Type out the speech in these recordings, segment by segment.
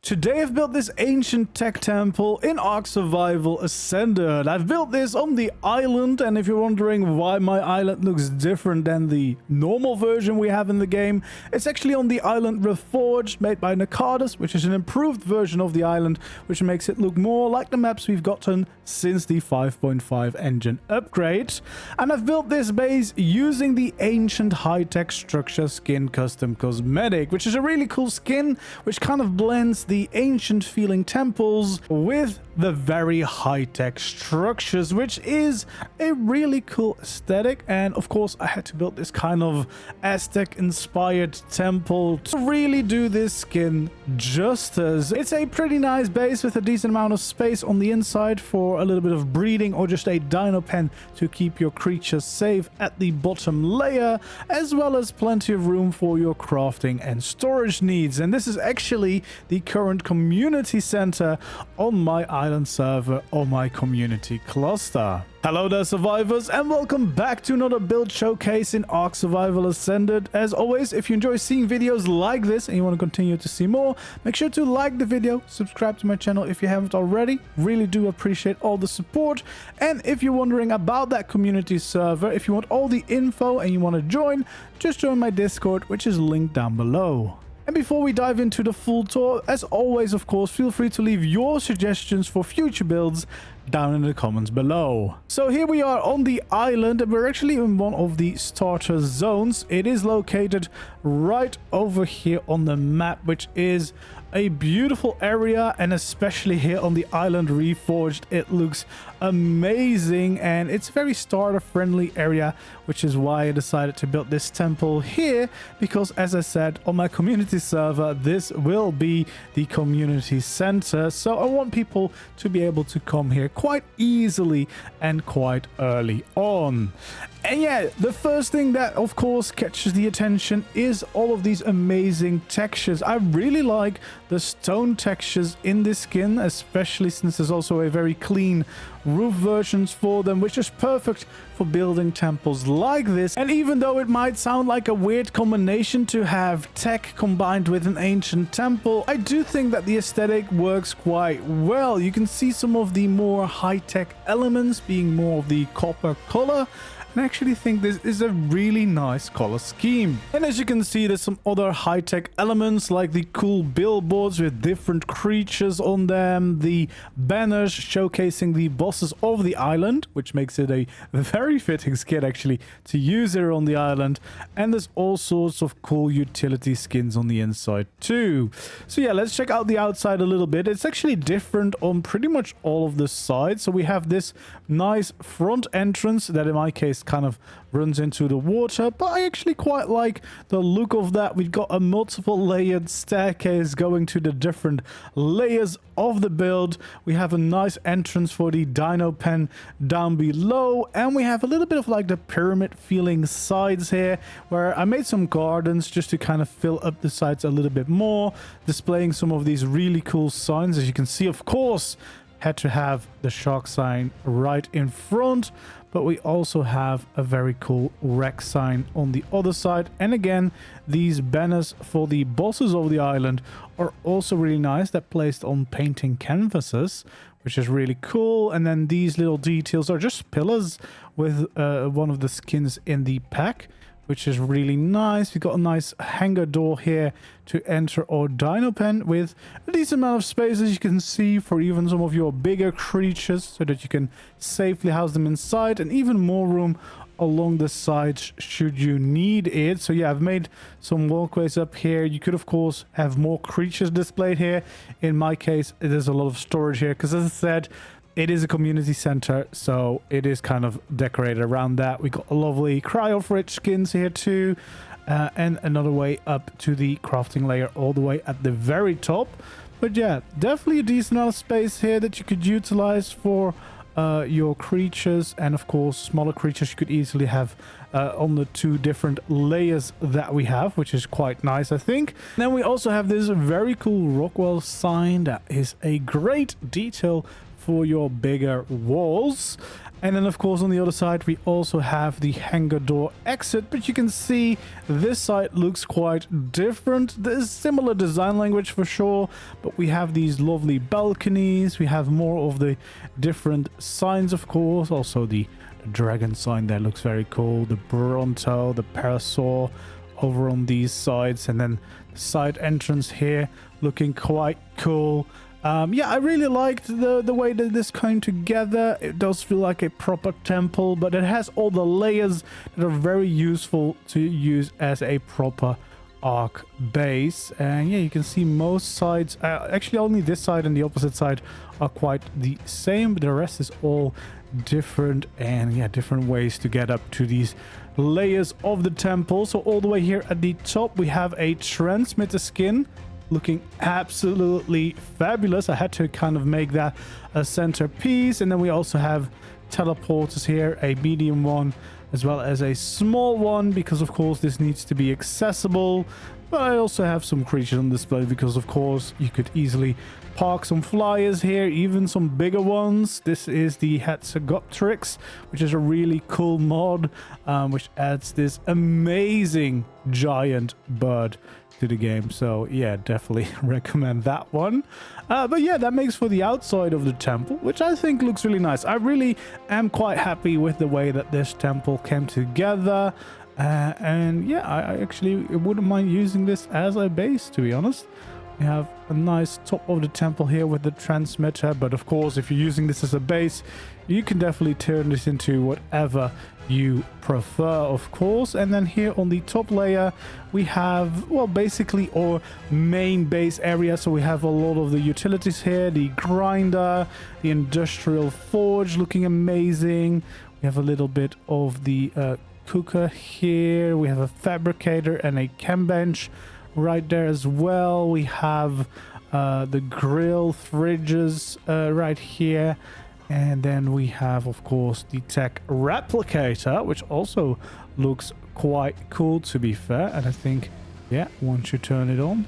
Today I've built this Ancient Tek Temple in ARK Survival Ascended. I've built this on the island, and if you're wondering why my island looks different than the normal version we have in the game, it's actually on the island Reforged, made by Nakardis, which is an improved version of the island, which makes it look more like the maps we've gotten since the 5.5 engine upgrade. And I've built this base using the Ancient High-Tech Structure Skin Custom Cosmetic, which is a really cool skin, which kind of blends the ancient feeling temples with the very high-tech structures, which is a really cool aesthetic. And of course I had to build this kind of Aztec inspired temple to really do this skin justice. It's a pretty nice base with a decent amount of space on the inside for a little bit of breeding or just a dino pen to keep your creatures safe at the bottom layer, as well as plenty of room for your crafting and storage needs. And this is actually the current community center on my island server on my community cluster. Hello there, survivors, and welcome back to another build showcase in ARK Survival Ascended. As always, if you enjoy seeing videos like this and you want to continue to see more, make sure to like the video, subscribe to my channel if you haven't already. Really do appreciate all the support. And if you're wondering about that community server, if you want all the info and you want to join, just join my Discord, which is linked down below. And before we dive into the full tour, as always, of course, feel free to leave your suggestions for future builds down in the comments below. So here we are on the island, and we're actually in one of the starter zones. It is located right over here on the map, which is a beautiful area, and especially here on the island Reforged, it looks amazing, and it's a very starter friendly area, which is why I decided to build this temple here, because as I said, on my community server this will be the community center, so I want people to be able to come here quite easily and quite early on. And yeah, the first thing that of course catches the attention is all of these amazing textures. I really like the stone textures in this skin, especially since there's also a very clean roof versions for them, which is perfect for building temples like this. And even though it might sound like a weird combination to have tech combined with an ancient temple, I do think that the aesthetic works quite well. You can see some of the more high-tech elements being more of the copper color. I actually think this is a really nice color scheme. And as you can see, there's some other high-tech elements like the cool billboards with different creatures on them, the banners showcasing the bosses of the island, which makes it a very fitting skin actually to use here on the island. And there's all sorts of cool utility skins on the inside too. So yeah, let's check out the outside a little bit. It's actually different on pretty much all of the sides. So we have this nice front entrance that in my case kind of runs into the water, but I actually quite like the look of that. We've got a multiple layered staircase going to the different layers of the build. We have a nice entrance for the dino pen down below, and we have a little bit of like the pyramid feeling sides here, where I made some gardens just to kind of fill up the sides a little bit more, displaying some of these really cool signs. As you can see, of course, had to have the shark sign right in front, but we also have a very cool wreck sign on the other side. And again, these banners for the bosses of the island are also really nice. They're placed on painting canvases, which is really cool. And then these little details are just pillars with one of the skins in the pack, which is really nice. We've got a nice hangar door here to enter our dino pen with a decent amount of space, as you can see, for even some of your bigger creatures, so that you can safely house them inside, and even more room along the sides should you need it. So yeah, I've made some walkways up here. You could of course have more creatures displayed here. In my case, there's a lot of storage here because, as I said, it is a community center, so it is kind of decorated around that. We got a lovely cryo-fridge skins here too, and another way up to the crafting layer all the way at the very top. But yeah, definitely a decent amount of space here that you could utilize for your creatures, and of course smaller creatures you could easily have on the two different layers that we have, which is quite nice, I think. And then we also have this very cool Rockwell sign that is a great detail for your bigger walls. And then of course on the other side we also have the hangar door exit, but you can see this side looks quite different. There's similar design language for sure, but we have these lovely balconies, we have more of the different signs of course, also the dragon sign there looks very cool, the Bronto, the Parasaur over on these sides, and then the side entrance here looking quite cool. Yeah, I really liked the way that this came together. It does feel like a proper temple, but it has all the layers that are very useful to use as a proper ARK base. And yeah, you can see most sides, actually only this side and the opposite side are quite the same, but the rest is all different, and yeah, different ways to get up to these layers of the temple. So all the way here at the top we have a transmitter skin looking absolutely fabulous. I had to kind of make that a centerpiece. And then we also have teleporters here, a medium one as well as a small one, because of course this needs to be accessible. But I also have some creatures on display because of course you could easily park some flyers here, even some bigger ones. This is the Hatzegopteryx, which is a really cool mod, which adds this amazing giant bird to the game. So yeah, definitely recommend that one. But yeah, that makes for the outside of the temple, which I think looks really nice. I really am quite happy with the way that this temple came together. And yeah, I actually wouldn't mind using this as a base, to be honest. We have a nice top of the temple here with the transmitter, but of course if you're using this as a base, you can definitely turn this into whatever you prefer, of course. And then here on the top layer we have, well, basically our main base area. So we have a lot of the utilities here, the grinder, the industrial forge looking amazing. We have a little bit of the cooker here, we have a fabricator and a chem bench right there as well. We have the grill fridges right here, and then we have of course the tech replicator, which also looks quite cool, to be fair. And I think, yeah, once you turn it on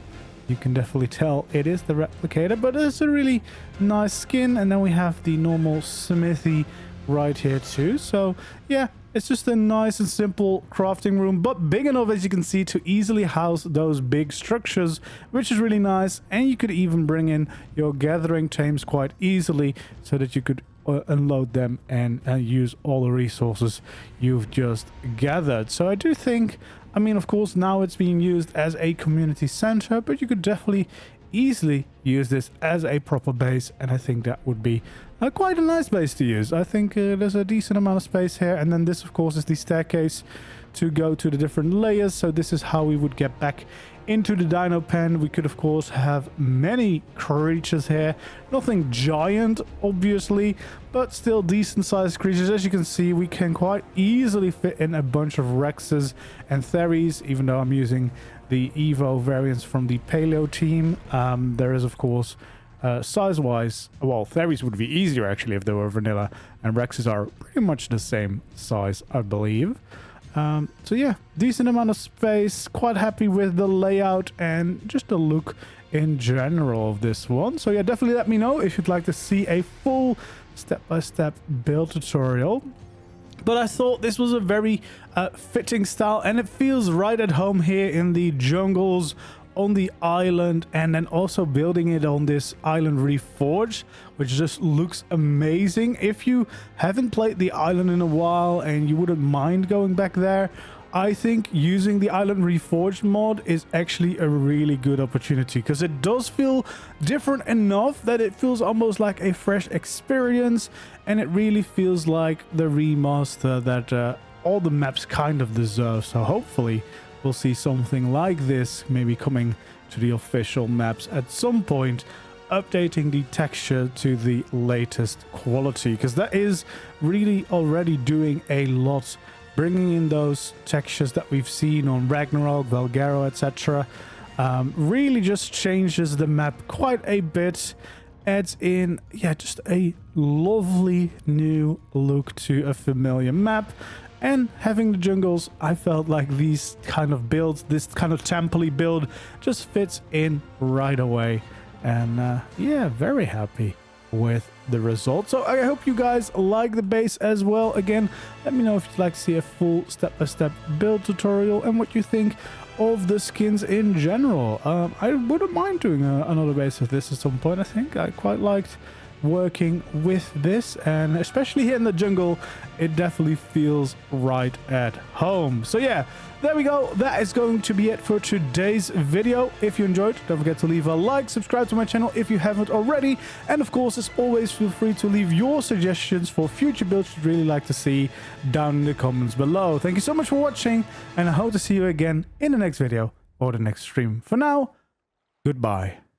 you can definitely tell it is the replicator, but it's a really nice skin. And then we have the normal smithy right here too. So yeah, it's just a nice and simple crafting room, but big enough, as you can see, to easily house those big structures, which is really nice. And you could even bring in your gathering tames quite easily so that you could unload them and use all the resources you've just gathered. So I do think, I mean, of course now it's being used as a community center, but you could definitely easily use this as a proper base, and I think that would be quite a nice base to use. I think there's a decent amount of space here. And then this of course is the staircase to go to the different layers. So this is how we would get back into the dino pen. We could of course have many creatures here, nothing giant obviously, but still decent sized creatures. As you can see, we can quite easily fit in a bunch of Rexes and Theries, even though I'm using the Evo variants from the Paleo team. There is of course size-wise, well, Theries would be easier actually if they were vanilla, and Rexes are pretty much the same size, I believe. So yeah, decent amount of space, quite happy with the layout and just the look in general of this one. So yeah, definitely let me know if you'd like to see a full step-by-step build tutorial. But I thought this was a very fitting style, and it feels right at home here in the jungles on the island, and then also building it on this island reforged, which just looks amazing. If you haven't played the island in a while and you wouldn't mind going back there, I think using the Island Reforged mod is actually a really good opportunity, because it does feel different enough that it feels almost like a fresh experience, and it really feels like the remaster that all the maps kind of deserve. So hopefully we'll see something like this maybe coming to the official maps at some point, updating the texture to the latest quality, because that is really already doing a lot, bringing in those textures that we've seen on Ragnarok, Valgaro, etc. Really just changes the map quite a bit, adds in, yeah, just a lovely new look to a familiar map. And having the jungles, I felt like these kind of builds, this kind of temple-y build just fits in right away. And yeah, very happy with the result. So I hope you guys like the base as well. Again, let me know if you'd like to see a full step-by-step build tutorial and what you think of the skins in general. I wouldn't mind doing another base of this at some point. I think I quite liked working with this, and especially here in the jungle, it definitely feels right at home. So yeah, there we go. That is going to be it for today's video. If you enjoyed, don't forget to leave a like, subscribe to my channel if you haven't already, and of course, as always, feel free to leave your suggestions for future builds you'd really like to see down in the comments below. Thank you so much for watching, and I hope to see you again in the next video or the next stream. For now, goodbye.